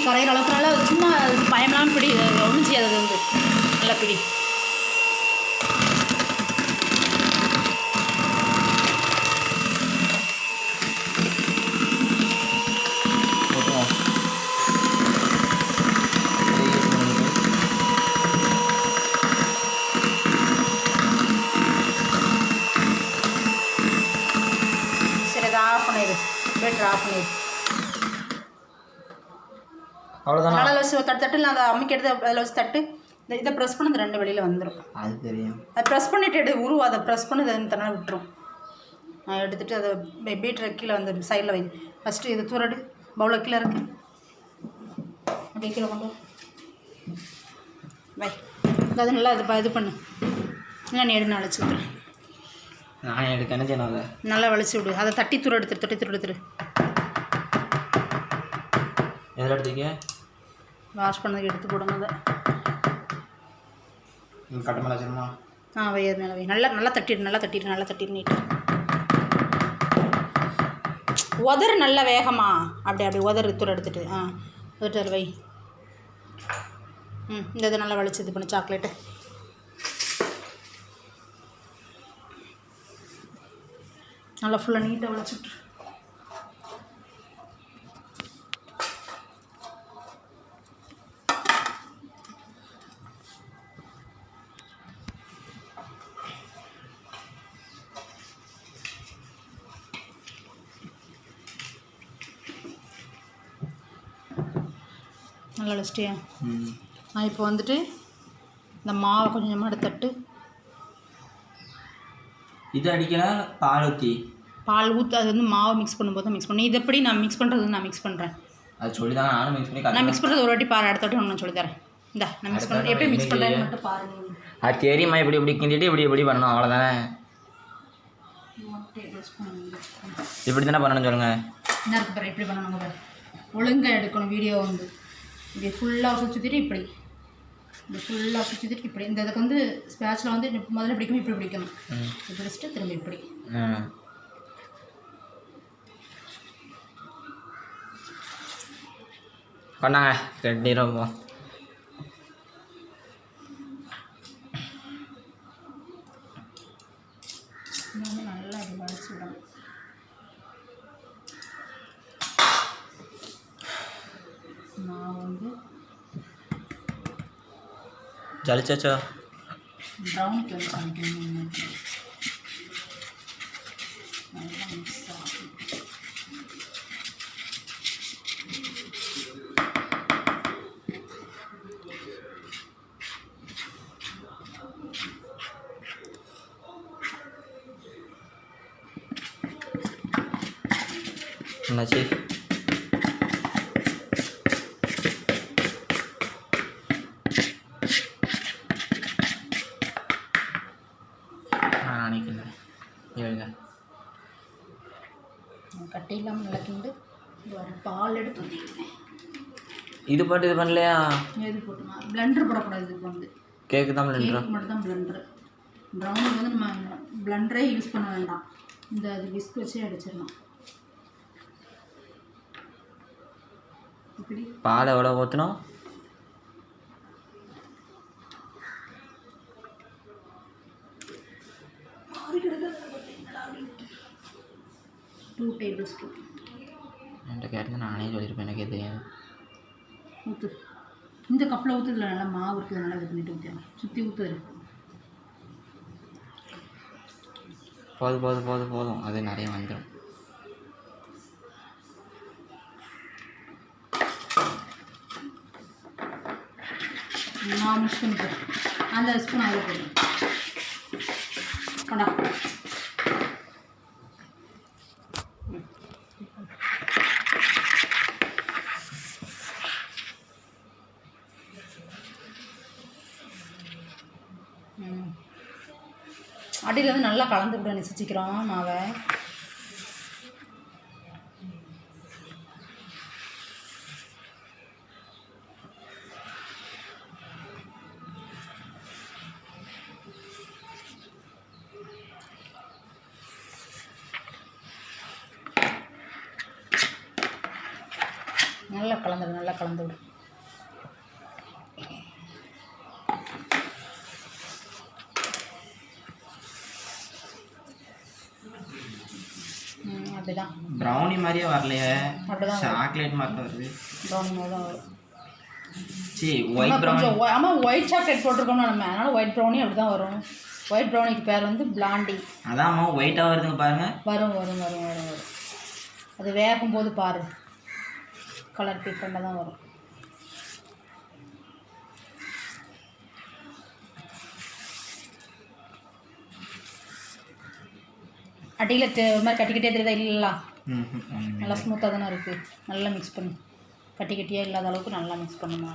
கரையிற அளவுக்கு நல்லா சும்மா பயமெல்லாம் பிடி, ஒன்றும் செய்யாது. அது வந்து நல்லா பிடி. சரி, அதை ஆஃப் பண்ணிடு, பேட்டர் ஆஃப் பண்ணிடு. அவ்வளோதான். நல்லா வச்சு தட்டு நான் அதை அம்மிக்கு எடுத்து அதில் வச்சு தட்டு. இதை ப்ரெஸ் பண்ண இந்த 2 வெளியில் வந்துடும். அது தெரியும். அதை ப்ரெஸ் பண்ணிவிட்டு அதை ப்ரெஸ் பண்ணி அதை தன்னால் விட்டுரும். எடுத்துகிட்டு அதை பீட்டரை கீழே வந்து சைடில் வை. ஃபஸ்ட்டு இது தூரடு, பவுலில் கீழே இருக்கு, அப்படியே கீழே கொண்டு வை. அது நல்லா இது பண்ணு. இல்லை நீ எடுத்து அழைச்சி விட்றேன். நான் எடுக்க என்ன செய்யணும்? அதை நல்லா வலிச்சு விடு. அதை தட்டி தூர எடுத்துரு. எதில் எடுத்துக்க? வாஷ் பண்ணதுக்கு எடுத்து போடணும். அதை கட்ட மேலே வச்சுருமா? வை, அது மேலே வை. நல்லா தட்டிடு நீட்டு. உதறு நல்ல வேகமா அப்படி உதறு தூர எடுத்துட்டு உதட்டு வை. இந்த இதை நல்லா வலிச்சு இது பண்ணு. சாக்லேட்டு நல்லா ஃபுல்லாக நீட்டாக வலிச்சுட்டு. நல்லா வச்சிட்டியா? இப்போ வந்துட்டு இந்த மாவை கொஞ்சமாக எடுத்துட்டு இது அடிக்கலாம். பால் ஊற்றி அது வந்து மாவை மிக்ஸ் பண்ணும்போது தான் மிக்ஸ் பண்ணி. இது எப்படி நான் மிக்ஸ் பண்ணுறது? நான் மிக்ஸ் பண்ணுறேன். அது சொல்லி தான் நானும் மிக்ஸ் பண்ணி. நான் மிக்ஸ் பண்ணுறது ஒரு வாட்டி பாரு, அடுத்த வாட்டி நான் சொல்லித்தரேன். இந்த நான் மிக்ஸ் பண்ணுறேன், எப்படி மிக்ஸ் பண்ணுறேன்னு மட்டும் பாருங்க. அது தெரியுமா? இப்படி கிண்டிட்டு இப்படி பண்ணணும், அவ்வளோதானே. இப்படி தானே பண்ணணும் சொல்லுங்கள். என்ன இருக்கு பாரு, இப்படி பண்ணணும் பாரு. ஒழுங்காக எடுக்கணும் வீடியோ வந்து. இப்படி ஃபுல்லாக சுற்றிட்டு இப்படி இப்படி இந்த இதுக்கு வந்து ஸ்பேட்சில் வந்து முதல்ல பிடிக்கணும், இப்படி பிடிக்கணும். இப்படி பிடிச்சிட்டு திரும்ப இப்படி. பண்ணாங்க ரெண்டு ரொம்ப நல்லா இது வலிச்சு விடணும். நான் வந்து ஜலிச்சாச்சா ப்ரௌனுக்கு வந்து சமைக்கணும். நல்லா மிக்ஸ் ஆகும். என்னாச்சு? கட்டி இல்லாமல் நல்லா கிண்டு. பால் எடுத்து ஊற்றிக்கிறேன். இது பாட்டு இது பண்ணலையா? எது போட்டுமா? பிளெண்டர் போடக்கூடாது. இதுக்கு வந்து கேக்கு தான் பிளெண்டர். கேக்கு மட்டும் தான் பிளெண்டர். ப்ரௌனுக்கு வந்து நம்ம பிளெண்டரே யூஸ் பண்ண வேண்டாம். இந்த அது விஸ்க் வச்சே அடிச்சிடலாம். இப்படி பால் எவ்வளோ ஊற்றணும்? Two table spoon. என்கிட்ட கேட்டு நானே சொல்லியிருப்பேன், எனக்கே தெரியாது. ஊற்று. இந்த கப்பில் ஊற்றுல நல்லா மாவு இருக்குது, நல்லா இது பண்ணிட்டு ஊற்றிடலாம். சுற்றி ஊற்றுது. போதும் அது நிறைய வந்துடும். நான் மிக்ஸ் பண்ணிக்கிறேன். அந்த ஸ்பூன் அதில் போடுறேன். கொண்டா. அடியில் வந்து நல்லா கலந்து விட நெசிச்சிக்கிறோம் மாவை. நல்லா கலந்துடு, நல்லா கலந்து விடு. அப்படிதான். ப்ரௌனி மாதிரியே வரலையே, அப்படிதான் சாக்லேட் மாதிரி தான் வருது. ப்ரௌனி மாதிரி தான் வரும். சரி ஒயிட் ப்ரௌனி. ஆமாம் ஒயிட் சாக்லேட் போட்டிருக்கோம்னா நம்ம, அதனால் ஒயிட் ப்ரௌனி அப்படி தான் வரும். ஒயிட் ப்ரௌனிக்கு பேர் வந்து பிளாண்டி. அதாம்மா ஒயிட்டாக வருதுங்க பாருங்க. வரும் வரும் வரும் வரும் வரும். அது வேகும்போது பாரு, கலர் டிஃப்ரெண்டாக தான் வரும். அடியில் ஒரு மாதிரி கட்டிக்கிட்டே தெரியுதா? இல்லைல்ல, நல்லா ஸ்மூத்தாக தானே இருக்குது. நல்லா மிக்ஸ் பண்ணு, கட்டி கட்டியாக இல்லாத அளவுக்கு நல்லா மிக்ஸ் பண்ணுமா.